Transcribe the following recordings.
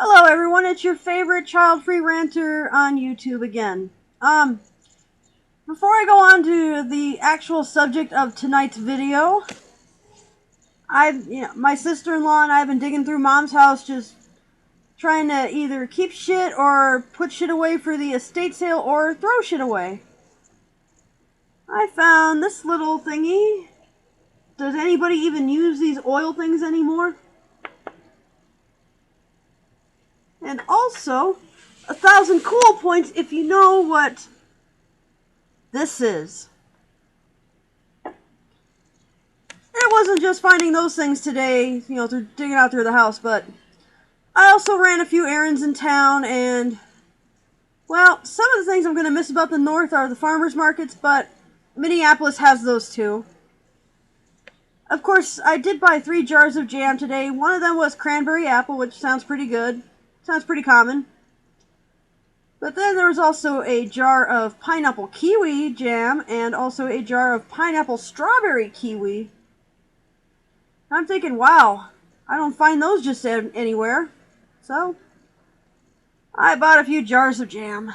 Hello everyone, it's your favorite child-free ranter on YouTube again. Before I go on to the actual subject of tonight's video, my sister-in-law and I have been digging through Mom's house just trying to either keep shit or put shit away for the estate sale or throw shit away. I found this little thingy. Does anybody even use these oil things anymore? And also, 1,000 cool points if you know what this is. It wasn't just finding those things today, through digging out through the house, but I also ran a few errands in town, and, well, some of the things I'm going to miss about the North are the farmers markets, but Minneapolis has those too. Of course, I did buy 3 jars of jam today. One of them was cranberry apple, which sounds pretty good. Sounds pretty common. But then there was also a jar of pineapple kiwi jam and also a jar of pineapple strawberry kiwi. I'm thinking, wow, I don't find those just anywhere. So, I bought a few jars of jam.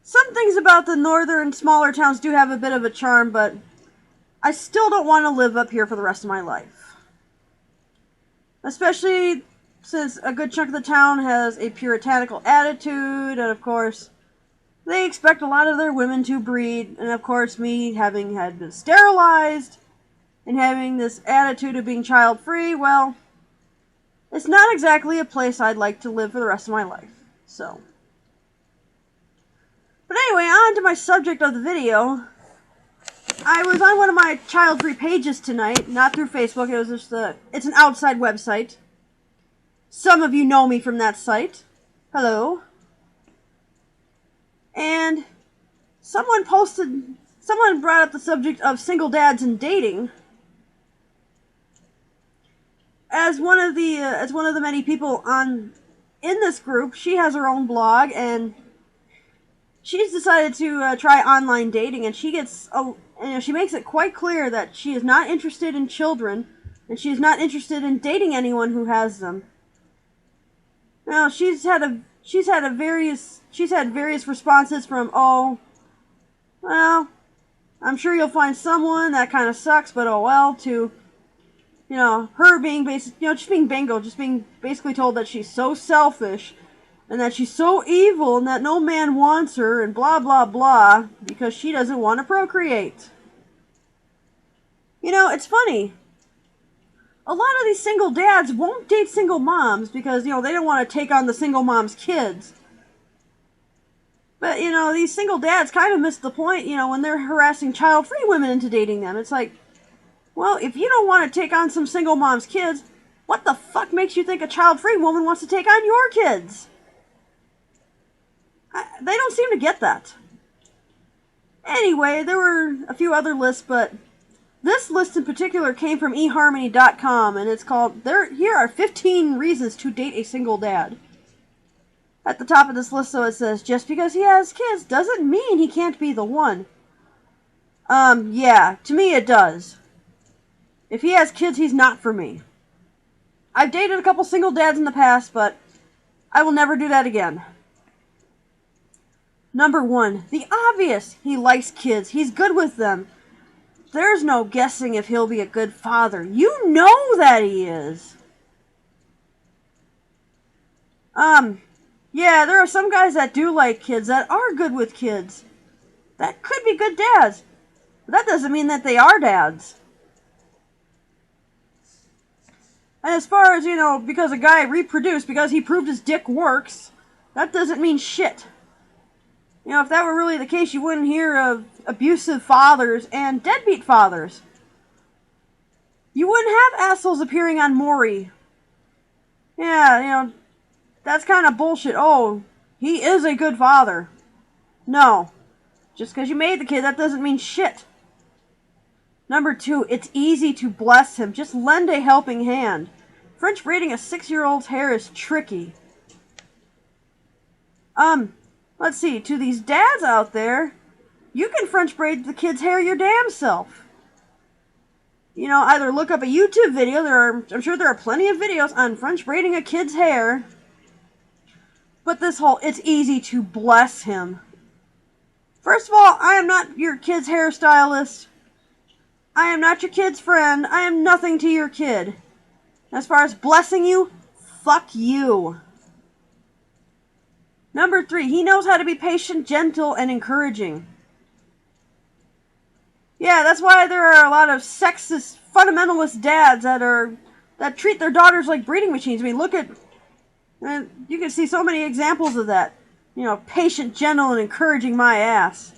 Some things about the northern smaller towns do have a bit of a charm, but I still don't want to live up here for the rest of my life. Especially since a good chunk of the town has a puritanical attitude, and of course, they expect a lot of their women to breed, and of course, me having had been sterilized, and having this attitude of being child-free, well, it's not exactly a place I'd like to live for the rest of my life, so. But anyway, on to my subject of the video. I was on one of my child-free pages tonight, not through Facebook, it was just it's an outside website. Some of you know me from that site. Hello. And someone brought up the subject of single dads and dating. As one of the many people in this group, she has her own blog, and she's decided to try online dating, and she makes it quite clear that she is not interested in children, and she is not interested in dating anyone who has them. Now, she's had various responses from, oh, well, I'm sure you'll find someone, that kind of sucks, but oh well, to, her being just being bingo, just being basically told that she's so selfish, and that she's so evil, and that no man wants her, and blah blah blah, because she doesn't want to procreate. It's funny. A lot of these single dads won't date single moms because, they don't want to take on the single mom's kids. But, these single dads kind of miss the point, when they're harassing child-free women into dating them. It's like, well, if you don't want to take on some single mom's kids, what the fuck makes you think a child-free woman wants to take on your kids? They don't seem to get that. Anyway, there were a few other lists, but this list in particular came from eharmony.com, and it's called, here are 15 reasons to date a single dad. At the top of this list, though, it says, just because he has kids doesn't mean he can't be the one. Yeah, to me it does. If he has kids, he's not for me. I've dated a couple single dads in the past, but I will never do that again. Number 1, the obvious. He likes kids. He's good with them. There's no guessing if he'll be a good father. You know that he is. Yeah, there are some guys that do like kids, that are good with kids. That could be good dads. But that doesn't mean that they are dads. And as far as, because a guy reproduced, because he proved his dick works, that doesn't mean shit. If that were really the case, you wouldn't hear of abusive fathers and deadbeat fathers. You wouldn't have assholes appearing on Maury. Yeah, that's kind of bullshit. Oh, he is a good father. No. Just because you made the kid, that doesn't mean shit. Number 2, it's easy to bless him. Just lend a helping hand. French braiding a 6-year-old's hair is tricky. Let's see, to these dads out there, you can French braid the kid's hair your damn self. either look up a YouTube video. I'm sure there are plenty of videos on French braiding a kid's hair. But it's easy to bless him. First of all, I am not your kid's hairstylist. I am not your kid's friend. I am nothing to your kid. As far as blessing you, fuck you. Number 3, he knows how to be patient, gentle, and encouraging. Yeah, that's why there are a lot of sexist, fundamentalist dads that treat their daughters like breeding machines. I mean, you can see so many examples of that. Patient, gentle, and encouraging my ass.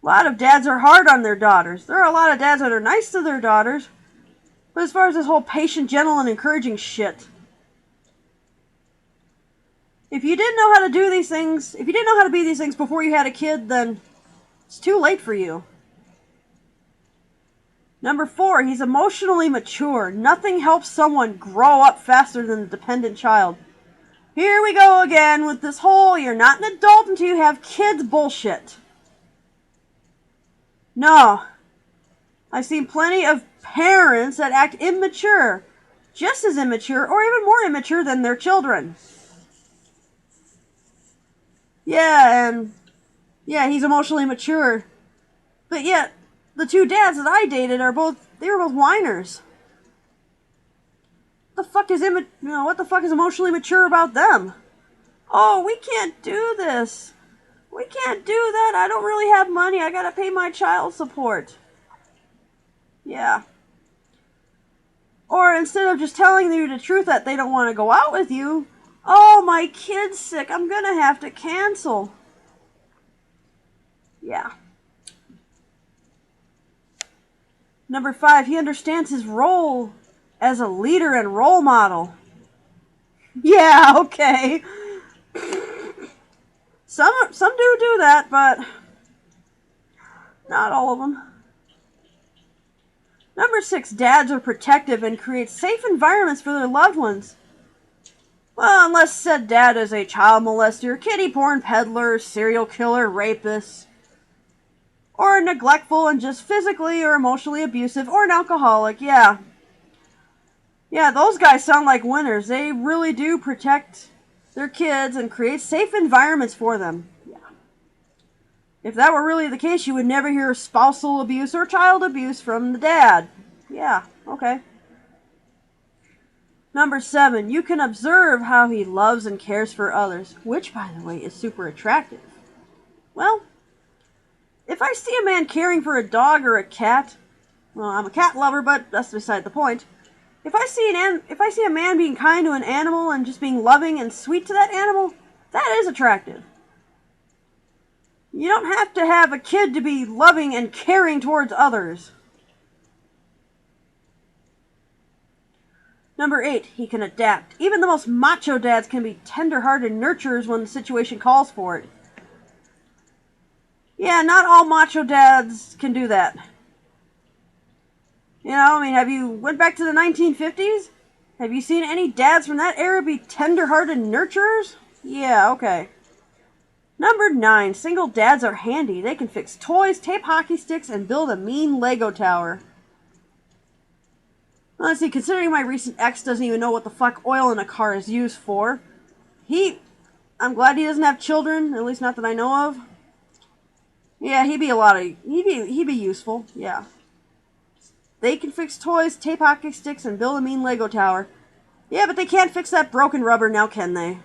A lot of dads are hard on their daughters. There are a lot of dads that are nice to their daughters. But as far as this whole patient, gentle, and encouraging shit, if you didn't know how to do these things, if you didn't know how to be these things before you had a kid, then it's too late for you. Number 4, he's emotionally mature. Nothing helps someone grow up faster than a dependent child. Here we go again with this whole you're not an adult until you have kids bullshit. No. I've seen plenty of parents that act immature, just as immature or even more immature than their children. Yeah, he's emotionally mature. But yet, the 2 dads that I dated were both whiners. What the fuck is emotionally mature about them? Oh, we can't do this. We can't do that. I don't really have money. I gotta pay my child support. Yeah. Or instead of just telling you the truth that they don't want to go out with you, oh, my kid's sick. I'm gonna have to cancel. Yeah. Number 5, he understands his role as a leader and role model. Yeah, okay. Some do that, but not all of them. Number 6, dads are protective and create safe environments for their loved ones. Well, unless said dad is a child molester, kiddie porn peddler, serial killer, rapist, or neglectful and just physically or emotionally abusive, or an alcoholic, yeah. Yeah, those guys sound like winners. They really do protect their kids and create safe environments for them. Yeah. If that were really the case, you would never hear spousal abuse or child abuse from the dad. Yeah, okay. Number 7, you can observe how he loves and cares for others, which, by the way, is super attractive. Well, if I see a man caring for a dog or a cat, well, I'm a cat lover, but that's beside the point. If I see a man being kind to an animal and just being loving and sweet to that animal, that is attractive. You don't have to have a kid to be loving and caring towards others. Number 8, he can adapt. Even the most macho dads can be tender-hearted nurturers when the situation calls for it. Yeah, not all macho dads can do that. Have you went back to the 1950s? Have you seen any dads from that era be tender-hearted nurturers? Yeah, okay. Number 9, single dads are handy. They can fix toys, tape hockey sticks, and build a mean Lego tower. Honestly, considering my recent ex doesn't even know what the fuck oil in a car is used for, I'm glad he doesn't have children, at least not that I know of. Yeah, he'd be useful, yeah. They can fix toys, tape hockey sticks, and build a mean Lego tower. Yeah, but they can't fix that broken rubber now, can they?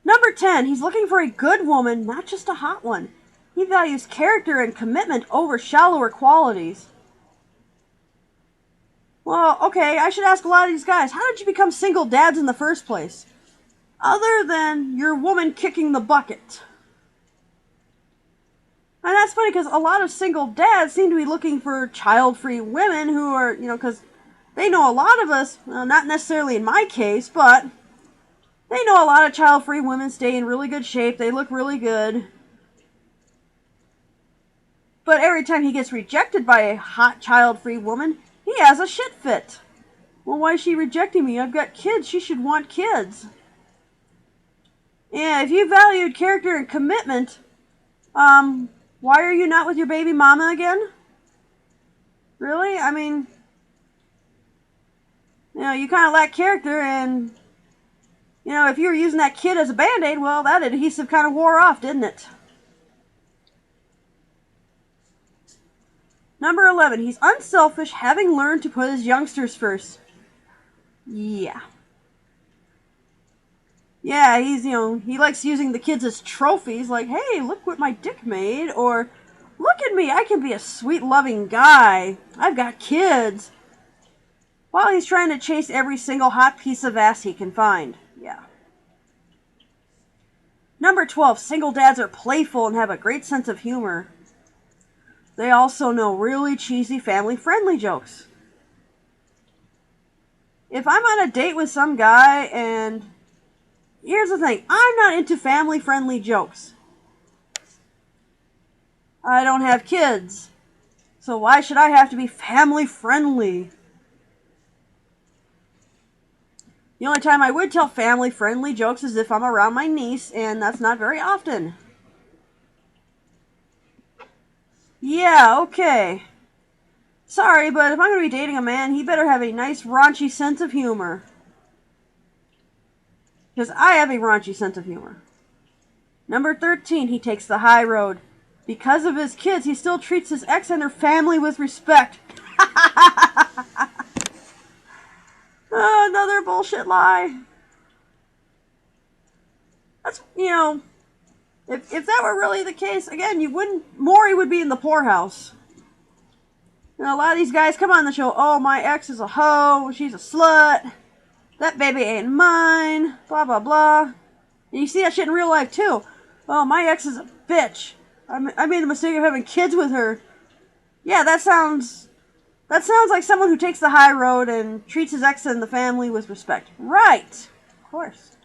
Number 10, he's looking for a good woman, not just a hot one. He values character and commitment over shallower qualities. Well, okay, I should ask a lot of these guys, how did you become single dads in the first place? Other than your woman kicking the bucket. And that's funny because a lot of single dads seem to be looking for child-free women who are, because they know a lot of us, well, not necessarily in my case, but they know a lot of child-free women stay in really good shape. They look really good. But every time he gets rejected by a hot child-free woman, he has a shit fit. Well, why is she rejecting me? I've got kids. She should want kids. Yeah, if you valued character and commitment, Why are you not with your baby mama again? Really? I mean, you kind of lack character, and, if you were using that kid as a band-aid, well, that adhesive kind of wore off, didn't it? Number 11, he's unselfish, having learned to put his youngsters first. Yeah. Yeah, he likes using the kids as trophies, like, hey, look what my dick made, or, look at me, I can be a sweet, loving guy. I've got kids. While he's trying to chase every single hot piece of ass he can find. Yeah. Number 12, single dads are playful and have a great sense of humor. They also know really cheesy family-friendly jokes. If I'm on a date with some guy, and here's the thing, I'm not into family-friendly jokes. I don't have kids, so why should I have to be family-friendly? The only time I would tell family-friendly jokes is if I'm around my niece, and that's not very often. Yeah, okay. Sorry, but if I'm going to be dating a man, he better have a nice raunchy sense of humor. Because I have a raunchy sense of humor. Number 13, he takes the high road. Because of his kids, he still treats his ex and her family with respect. Oh, another bullshit lie. That's, if that were really the case, again, Maury would be in the poorhouse. A lot of these guys come on the show, oh, my ex is a hoe, she's a slut, that baby ain't mine, blah, blah, blah. And you see that shit in real life, too. Oh, my ex is a bitch. I made the mistake of having kids with her. Yeah, that sounds like someone who takes the high road and treats his ex and the family with respect. Right. Of course.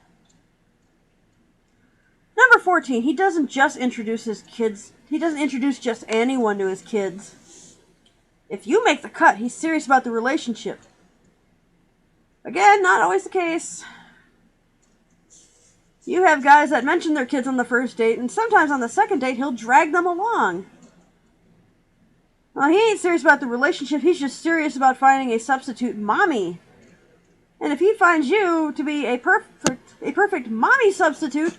Number 14, he doesn't just introduce his kids. He doesn't introduce just anyone to his kids. If you make the cut, he's serious about the relationship. Again, not always the case. You have guys that mention their kids on the first date, and sometimes on the second date, he'll drag them along. Well, he ain't serious about the relationship, he's just serious about finding a substitute mommy. And if he finds you to be a perfect mommy substitute,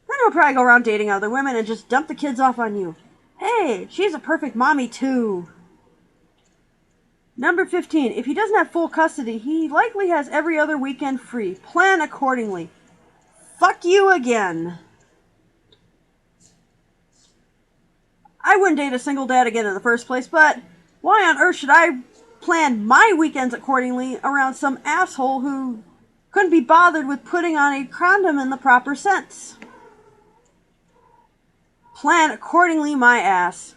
then he'll probably go around dating other women and just dump the kids off on you. Hey, she's a perfect mommy too. Number 15, if he doesn't have full custody, he likely has every other weekend free. Plan accordingly. Fuck you again. I wouldn't date a single dad again in the first place, but why on earth should I plan my weekends accordingly around some asshole who couldn't be bothered with putting on a condom in the proper sense? Plan accordingly, my ass.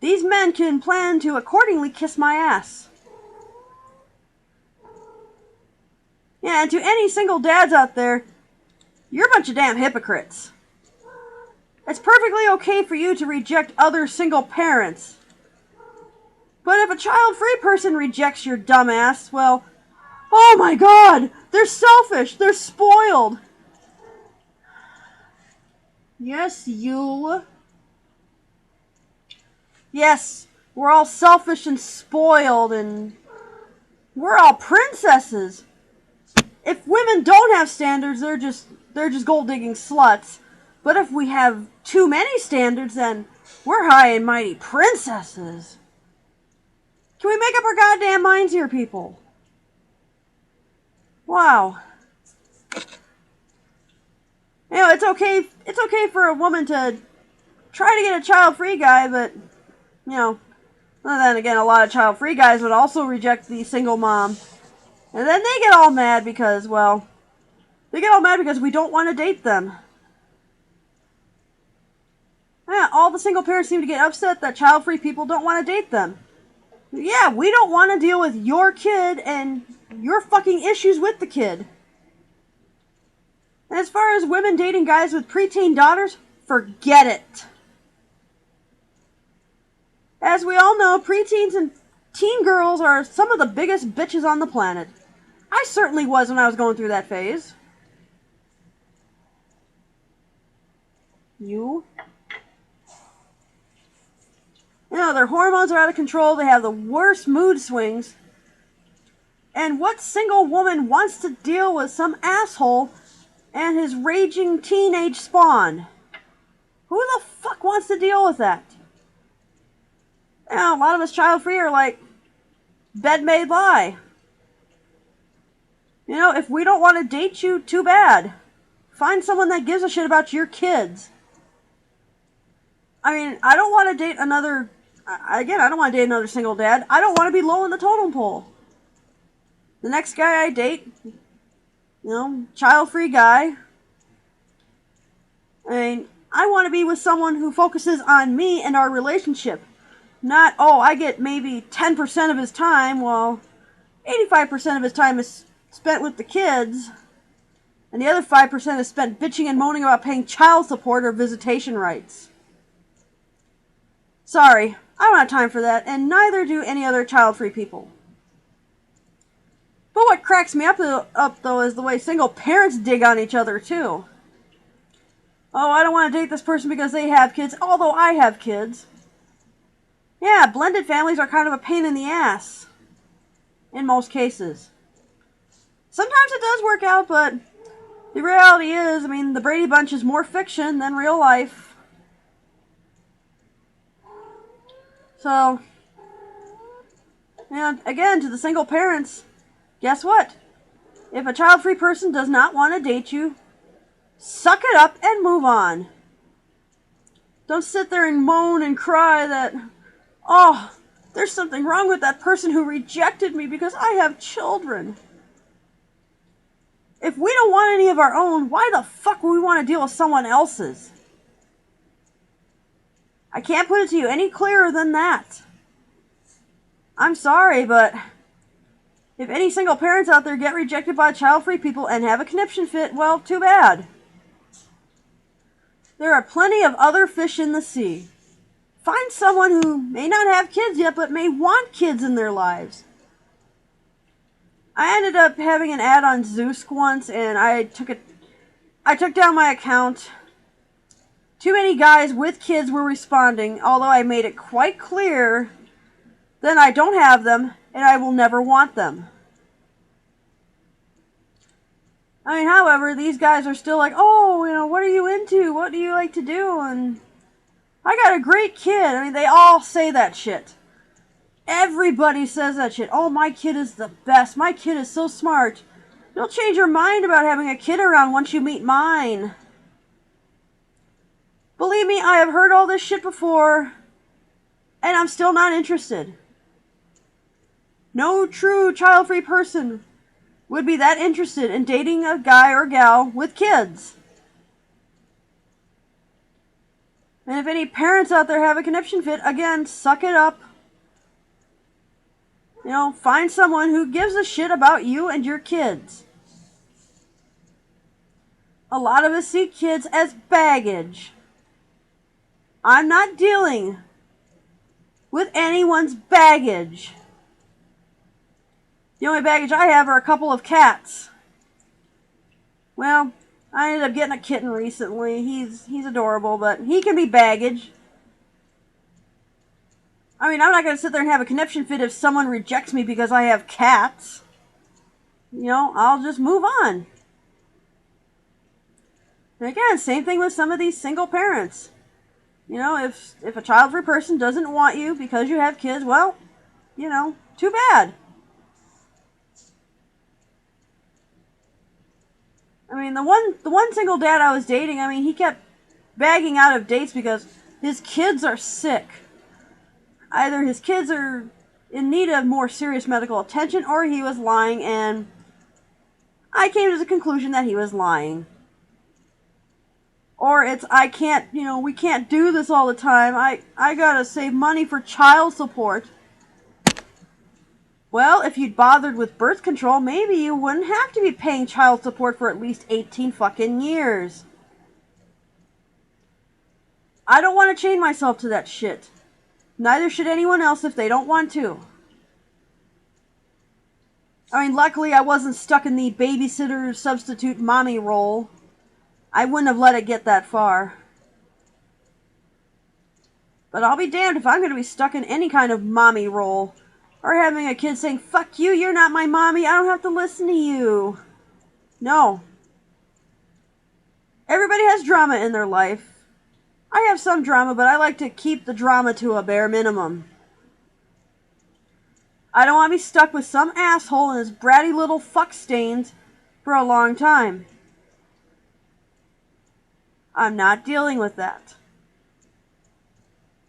These men can plan to accordingly kiss my ass. Yeah, and to any single dads out there, you're a bunch of damn hypocrites. It's perfectly okay for you to reject other single parents. But if a child-free person rejects your dumb ass, well, oh my god, they're selfish, they're spoiled. Yes, you. Yes, we're all selfish and spoiled, and we're all princesses. If women don't have standards, they're just gold-digging sluts. But if we have too many standards, then we're high and mighty princesses. Can we make up our goddamn minds here, people? Wow. It's okay for a woman to try to get a child-free guy, but, then again, a lot of child-free guys would also reject the single mom. And then they get all mad because, we don't want to date them. Yeah, all the single parents seem to get upset that child-free people don't want to date them. Yeah, we don't want to deal with your kid and your fucking issues with the kid. And as far as women dating guys with preteen daughters, forget it. As we all know, preteens and teen girls are some of the biggest bitches on the planet. I certainly was when I was going through that phase. You? their hormones are out of control. They have the worst mood swings. And what single woman wants to deal with some asshole and his raging teenage spawn? Who the fuck wants to deal with that? A lot of us child-free are like, bed made lie. If we don't want to date you, too bad. Find someone that gives a shit about your kids. I don't want to date another... Again, I don't want to date another single dad. I don't want to be low in the totem pole. The next guy I date, child-free guy. I want to be with someone who focuses on me and our relationship. Not, I get maybe 10% of his time, while 85% of his time is spent with the kids, and the other 5% is spent bitching and moaning about paying child support or visitation rights. Sorry, I don't have time for that, and neither do any other child-free people. But what cracks me up though, is the way single parents dig on each other, too. I don't want to date this person because they have kids, although I have kids. Yeah, blended families are kind of a pain in the ass. In most cases. Sometimes it does work out, but the reality is, the Brady Bunch is more fiction than real life. So, again, to the single parents, guess what? If a child-free person does not want to date you, suck it up and move on. Don't sit there and moan and cry that, there's something wrong with that person who rejected me because I have children. If we don't want any of our own, why the fuck would we want to deal with someone else's? I can't put it to you any clearer than that. I'm sorry, but if any single parents out there get rejected by child-free people and have a conniption fit, well, too bad. There are plenty of other fish in the sea. Find someone who may not have kids yet, but may want kids in their lives. I ended up having an ad on Zeus once, and I took down my account. Too many guys with kids were responding, although I made it quite clear that I don't have them, and I will never want them. However, these guys are still like, what are you into? What do you like to do? And I got a great kid. They all say that shit. Everybody says that shit. Oh, my kid is the best. My kid is so smart. You'll change your mind about having a kid around once you meet mine. Believe me, I have heard all this shit before, and I'm still not interested. No true child-free person would be that interested in dating a guy or gal with kids. And if any parents out there have a conniption fit, again, suck it up. Find someone who gives a shit about you and your kids. A lot of us see kids as baggage. I'm not dealing with anyone's baggage. The only baggage I have are a couple of cats. Well, I ended up getting a kitten recently. He's adorable, but he can be baggage. I'm not going to sit there and have a conniption fit if someone rejects me because I have cats. I'll just move on. And again, same thing with some of these single parents. If a child-free person doesn't want you because you have kids, well, too bad. The one single dad I was dating, he kept bagging out of dates because his kids are sick. Either his kids are in need of more serious medical attention, or he was lying, and I came to the conclusion that he was lying. Or it's, we can't do this all the time. I gotta save money for child support. Well, if you'd bothered with birth control, maybe you wouldn't have to be paying child support for at least 18 fucking years. I don't want to chain myself to that shit. Neither should anyone else if they don't want to. Luckily I wasn't stuck in the babysitter substitute mommy role. I wouldn't have let it get that far. But I'll be damned if I'm going to be stuck in any kind of mommy role. Or having a kid saying, fuck you, you're not my mommy, I don't have to listen to you. No. Everybody has drama in their life. I have some drama, but I like to keep the drama to a bare minimum. I don't want to be stuck with some asshole and his bratty little fuck stains for a long time. I'm not dealing with that.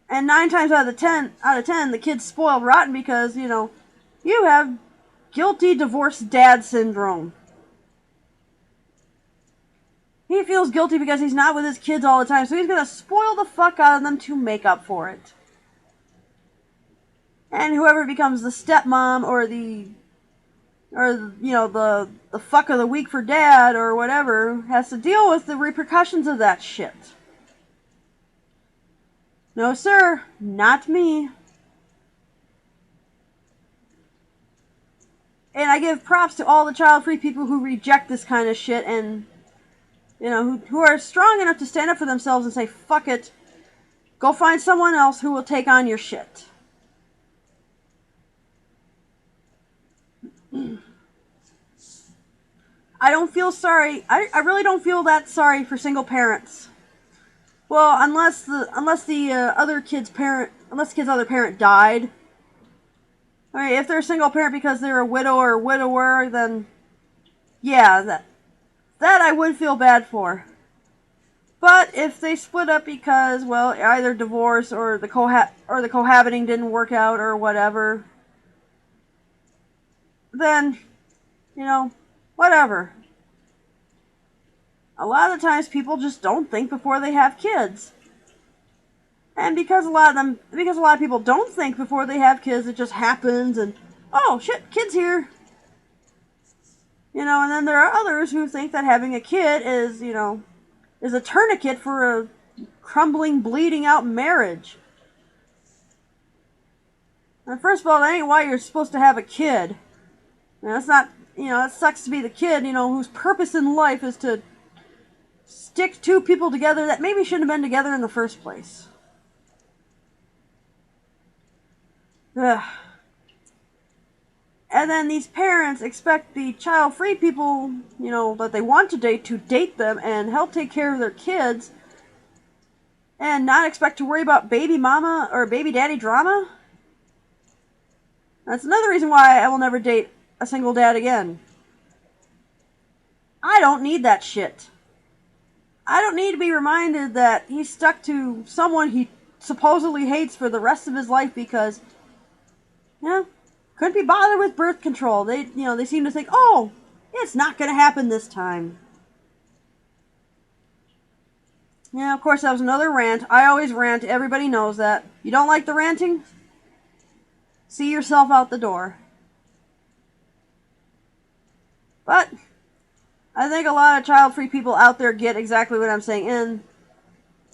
And 9 times out of 10, the kid's spoiled rotten because, you have guilty divorced dad syndrome. He feels guilty because he's not with his kids all the time, so he's going to spoil the fuck out of them to make up for it. And whoever becomes the stepmom or the fuck of the week for dad or whatever has to deal with the repercussions of that shit. No, sir, not me. And I give props to all the child-free people who reject this kind of shit and, who are strong enough to stand up for themselves and say, fuck it, go find someone else who will take on your shit. I don't feel sorry. I really don't feel that sorry for single parents. Well, unless the kid's other parent died. I mean, if they're a single parent because they're a widow or a widower, then yeah, that I would feel bad for. But if they split up because, well, either divorce or the cohabiting didn't work out or whatever, then, whatever. A lot of the times people just don't think before they have kids. And because a lot of people don't think before they have kids, it just happens and, oh shit, kid's here. And then there are others who think that having a kid is a tourniquet for a crumbling, bleeding out marriage. And first of all, that ain't why you're supposed to have a kid. It's not, it sucks to be the kid, whose purpose in life is to stick two people together that maybe shouldn't have been together in the first place. Ugh. And then these parents expect the child-free people, that they want to date them and help take care of their kids, and not expect to worry about baby mama or baby daddy drama. That's another reason why I will never date a single dad again. I don't need that shit. I don't need to be reminded that he's stuck to someone he supposedly hates for the rest of his life because, couldn't be bothered with birth control. They seem to think, oh, it's not going to happen this time. Yeah, of course, that was another rant. I always rant. Everybody knows that. You don't like the ranting? See yourself out the door. But I think a lot of child-free people out there get exactly what I'm saying.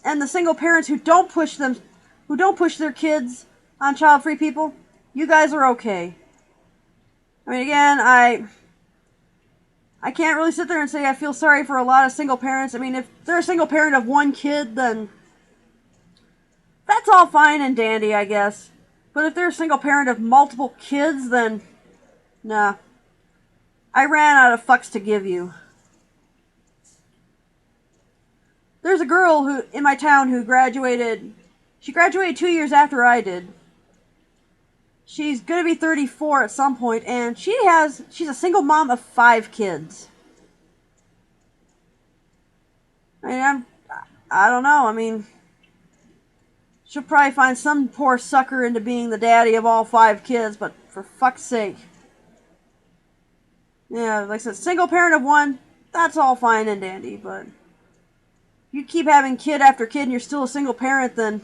And the single parents who don't push their kids on child-free people, you guys are okay. I mean, again, I can't really sit there and say I feel sorry for a lot of single parents. I mean, if they're a single parent of one kid, then that's all fine and dandy, I guess. But if they're a single parent of multiple kids, then nah. I ran out of fucks to give you. There's a girl in my town who graduated. She graduated 2 years after I did. She's going to be 34 at some point, and she's a single mom of 5 kids. I mean, I don't know. I mean, she'll probably find some poor sucker into being the daddy of all 5 kids, but for fuck's sake. Yeah, like I said, single parent of 1, that's all fine and dandy, but if you keep having kid after kid and you're still a single parent, then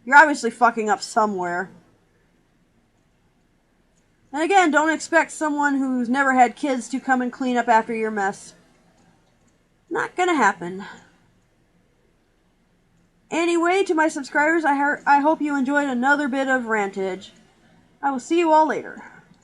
you're obviously fucking up somewhere. And again, don't expect someone who's never had kids to come and clean up after your mess. Not gonna happen. Anyway, to my subscribers, I hope you enjoyed another bit of rantage. I will see you all later.